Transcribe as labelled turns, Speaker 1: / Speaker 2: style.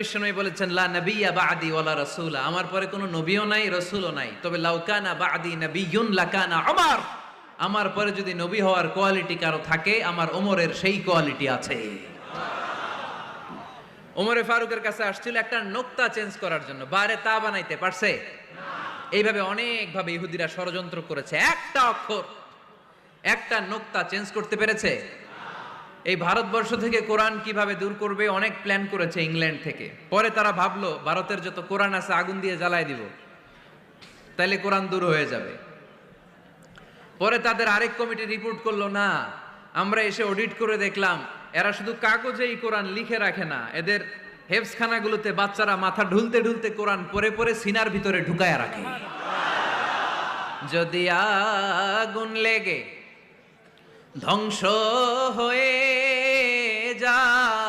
Speaker 1: বিশ্বনবী বলেছেন লা নাবিয়্যা বা'দি ওয়ালা রাসূলা, আমার পরে কোনো নবীও নাই রাসূলও নাই, তবে লাউ কানা বা'দি নাবিয়্যুন লাকানা উমর, আমার পরে যদি নবী হওয়ার কোয়ালিটি কারো থাকে আমার ওমরের সেই কোয়ালিটি আছে। ওমরে ফারুকের কাছে আসছিল একটা নোক্তা চেঞ্জ করার জন্য, বারে তা বানাইতে পারছে? এইভাবে অনেক ভাবে ইহুদিরা ষড়যন্ত্র করেছে, একটা অক্ষর একটা নোক্তা চেঞ্জ করতে পেরেছে? এই ভারতবর্ষ থেকে কোরআন কিভাবে দূর করবে অনেক প্ল্যান করেছে ইংল্যান্ড থেকে। পরে তারা ভাবলো ভারতের যত কোরআন আছে আগুন দিয়ে জ্বালায় দিব, তাইলে কোরআন দূর হয়ে যাবে। পরে তাদের আরেক কমিটি রিপোর্ট করলো, না, আমরা এসে অডিট করে দেখলাম এরা শুধু কাগজেই কোরআন লিখে রাখে না, এদের হেফজখানাগুলোতে বাচ্চারা মাথা ঢুলতে ঢুলতে কোরআন পরে পরে সিনার ভিতরে ঢুকায় রাখে। যদি আগুন লেগে ধ্বংস হয়ে যায়